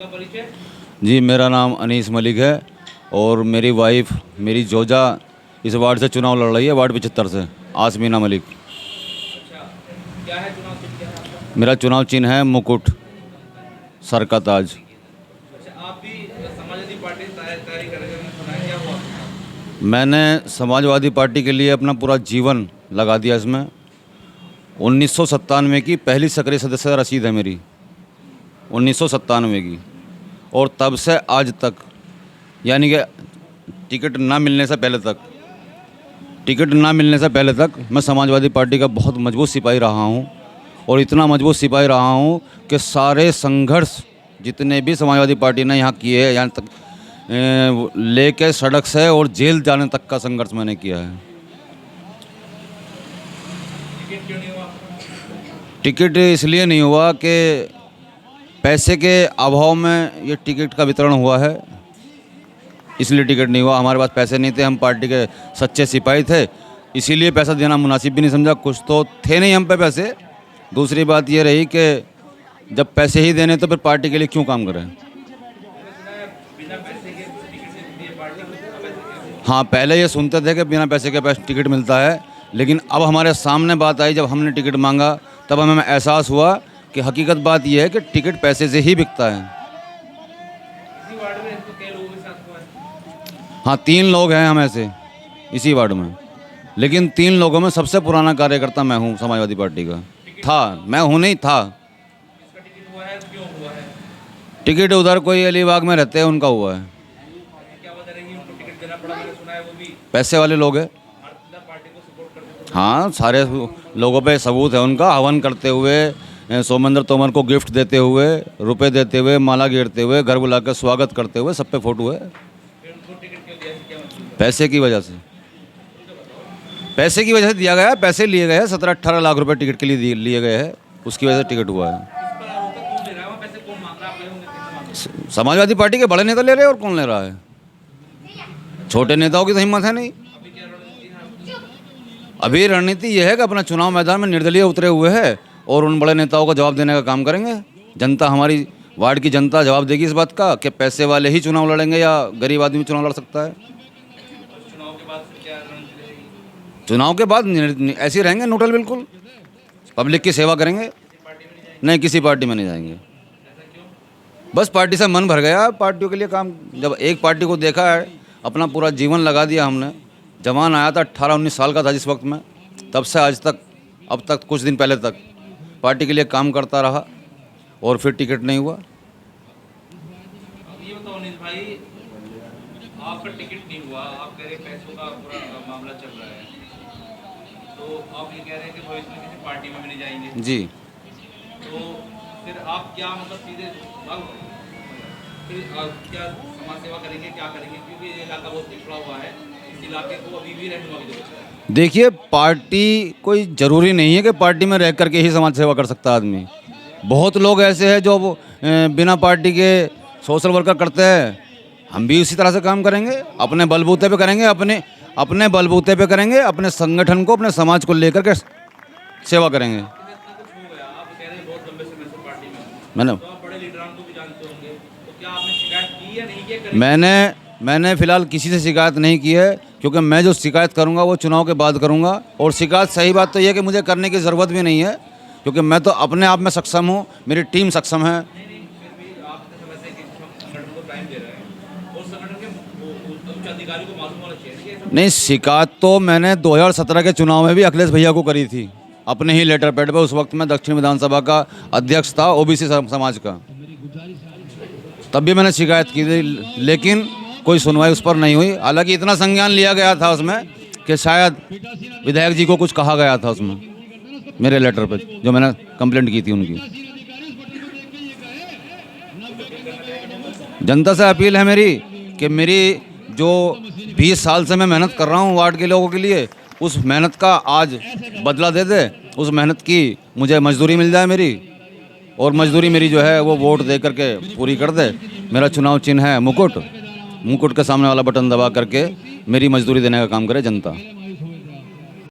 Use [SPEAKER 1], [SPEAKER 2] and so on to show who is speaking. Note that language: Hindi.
[SPEAKER 1] परिचय।
[SPEAKER 2] जी, मेरा नाम अनीस मलिक है और मेरी वाइफ मेरी जोजा इस वार्ड से चुनाव लड़ रही है, वार्ड 75 से, आसमीना मलिक।
[SPEAKER 1] अच्छा, क्या है चुनाव चिन्ह, क्या है आपका?
[SPEAKER 2] मेरा चुनाव चिन्ह है मुकुट, सर का ताज।
[SPEAKER 1] अच्छा, आप भी समाजवादी पार्टी से तैयारी कर रहे हैं, मैंने सुना है, क्या हुआ?
[SPEAKER 2] मैंने समाजवादी पार्टी के लिए अपना पूरा जीवन लगा दिया इसमें। 1997 की पहली सक्रिय सदस्यता रसीद है मेरी, 1997 की, और तब से आज तक, यानी कि टिकट ना मिलने से पहले तक मैं समाजवादी पार्टी का बहुत मजबूत सिपाही रहा हूँ। और इतना मजबूत सिपाही रहा हूँ कि सारे संघर्ष जितने भी समाजवादी पार्टी ने यहाँ किए हैं, यहाँ तक लेके सड़क से और जेल जाने तक का संघर्ष मैंने किया है।
[SPEAKER 1] टिकट क्यों नहीं हुआ?
[SPEAKER 2] टिकट इसलिए नहीं हुआ कि पैसे के अभाव में ये टिकट का वितरण हुआ है, इसलिए टिकट नहीं हुआ। हमारे पास पैसे नहीं थे, हम पार्टी के सच्चे सिपाही थे, इसीलिए पैसा देना मुनासिब भी नहीं समझा। कुछ तो थे नहीं हम पे पैसे। दूसरी बात ये रही कि जब पैसे ही देने तो फिर पार्टी के लिए क्यों काम करें।
[SPEAKER 1] बिना पैसे के टिकट से दिए पार्टी को, बिना पैसे के।
[SPEAKER 2] हाँ, पहले ये सुनते थे कि बिना पैसे के टिकट मिलता है, लेकिन अब हमारे सामने बात आई, जब हमने टिकट मांगा तब हमें एहसास हुआ कि हकीकत बात यह है कि टिकट पैसे से ही बिकता है।
[SPEAKER 1] इसी वार्ड में इसको कई लोगों के साथ हुआ है।
[SPEAKER 2] हाँ, 3 लोग हैं हम ऐसे इसी वार्ड में, लेकिन 3 लोगों में सबसे पुराना कार्यकर्ता मैं हूँ समाजवादी पार्टी का। मैं हूँ नहीं था।
[SPEAKER 1] इसका टिकट हुआ है, क्यों हुआ है?
[SPEAKER 2] टिकट उधर कोई अलीबाग में रहते हैं, उनका हुआ है।
[SPEAKER 1] क्या वजह रही उनको टिकट देना पड़ा? मैंने सुना है वो भी
[SPEAKER 2] पैसे वाले लोग हैं।
[SPEAKER 1] भारतीय पार्टी को सपोर्ट करते थे।
[SPEAKER 2] हाँ, सारे लोगों पे सबूत है उनका, हवन करते हुए, सोमेंद्र तोमर को गिफ्ट देते हुए, रुपए देते हुए, माला घेरते हुए, घर बुलाकर स्वागत करते हुए, सब पे फोटो है।
[SPEAKER 1] फिर उनको टिकट क्यों दिया, क्या मतलब?
[SPEAKER 2] पैसे की वजह से, पैसे की वजह से दिया गया है। पैसे लिए गए हैं, 17-18 लाख रुपए टिकट के लिए लिए गए हैं, उसकी वजह से टिकट हुआ है।
[SPEAKER 1] इस पर आरोप है, कौन दे रहा है? वहाँ पैसे कौन मांग रहा है? आप गए होंगे, कैसे मांग रहे हैं?
[SPEAKER 2] समाजवादी पार्टी के बड़े नेता ले रहे हैं, और कौन ले रहा है? छोटे नेताओं की तो हिम्मत है नहीं।
[SPEAKER 1] अभी क्या रणनीति है आपकी?
[SPEAKER 2] अभी रणनीति यह है कि अपना चुनाव मैदान में निर्दलीय उतरे हुए हैं और उन बड़े नेताओं को जवाब देने का काम करेंगे। जनता, हमारी वार्ड की जनता जवाब देगी इस बात का कि पैसे वाले ही चुनाव लड़ेंगे या गरीब आदमी चुनाव लड़ सकता है।
[SPEAKER 1] चुनाव के बाद फिर क्या रणनीति रहेगी?
[SPEAKER 2] चुनाव के बाद ऐसे ही रहेंगे, न्यूट्रल, बिल्कुल पब्लिक की सेवा करेंगे। नहीं, किसी पार्टी में नहीं जाएंगे। बस पार्टी से मन भर गया, पार्टियों के लिए काम। जब एक पार्टी को देखा है, अपना पूरा जीवन लगा दिया हमने। जवान आया था, 18-19 साल का था जिस वक्त में, तब से आज तक, अब तक कुछ दिन पहले तक पार्टी के लिए काम करता रहा, और फिर टिकट नहीं हुआ।
[SPEAKER 1] अब ये बताओ अनिल भाई, आपका टिकट नहीं हुआ, आप कह रहे हैं पैसों का पूरा मामला चल रहा है, तो आप ये कह रहे हैं कि भविष्य में किसी पार्टी में भी नहीं जाएंगे,
[SPEAKER 2] जी,
[SPEAKER 1] तो फिर आप क्या मतलब सीधे फिर क्या समाज सेवा करेंगे, क्या करेंगे? क्योंकि ये इलाका बहुत पिछड़ा हुआ है, इस इलाके को अभी भी रहनुमा की जरूरत है।
[SPEAKER 2] देखिए, पार्टी कोई ज़रूरी नहीं है कि पार्टी में रह करके ही समाज सेवा कर सकता है आदमी। बहुत लोग ऐसे हैं जो बिना पार्टी के सोशल वर्कर करते हैं। हम भी उसी तरह से काम करेंगे, अपने बलबूते पे करेंगे, अपने बलबूते पे करेंगे, अपने संगठन को, अपने समाज को लेकर के सेवा करेंगे।
[SPEAKER 1] इतना कुछ हो गया, आप कह रहे हैं बहुत लंबे समय से पार्टी में हैं।
[SPEAKER 2] मैंने
[SPEAKER 1] तो आप बड़े लीडरान को भी जानते होंगे, तो क्या आपने शिकायत की या नहीं की? करेंगे?
[SPEAKER 2] मैंने फ़िलहाल किसी से शिकायत नहीं की है, क्योंकि मैं जो शिकायत करूंगा वो चुनाव के बाद करूंगा। और शिकायत, सही बात तो ये है कि मुझे करने की ज़रूरत भी नहीं है, क्योंकि मैं तो अपने आप में सक्षम हूँ, मेरी टीम सक्षम है।
[SPEAKER 1] नहीं, फिर भी आप जैसे वैसे कि संगठन को टाइम दे रहे हैं और संगठन के उच्च अधिकारी को मालूम होना चाहिए कि ये सब।
[SPEAKER 2] नहीं, शिकायत तो मैंने 2017 के चुनाव में भी अखिलेश भैया को करी थी, अपने ही लेटर पैड पे। उस वक्त मैं दक्षिण विधानसभा का अध्यक्ष था, ओबीसी समाज का, तब भी मैंने शिकायत की थी, लेकिन कोई सुनवाई उस पर नहीं हुई। हालांकि इतना संज्ञान लिया गया था उसमें कि शायद विधायक जी को कुछ कहा गया था उसमें, मेरे लेटर पे जो मैंने कंप्लेंट की थी उनकी। जनता से अपील है मेरी कि मेरी जो 20 साल से मैं मेहनत कर रहा हूँ वार्ड के लोगों के लिए, उस मेहनत का आज बदला दे दे, उस मेहनत की मुझे मजदूरी मिल जाए मेरी, और मजदूरी मेरी जो है वो वोट दे करके पूरी कर दे। मेरा चुनाव चिन्ह है मुकुट, मुकुट के सामने वाला बटन दबा करके मेरी मजदूरी देने का काम करे जनता।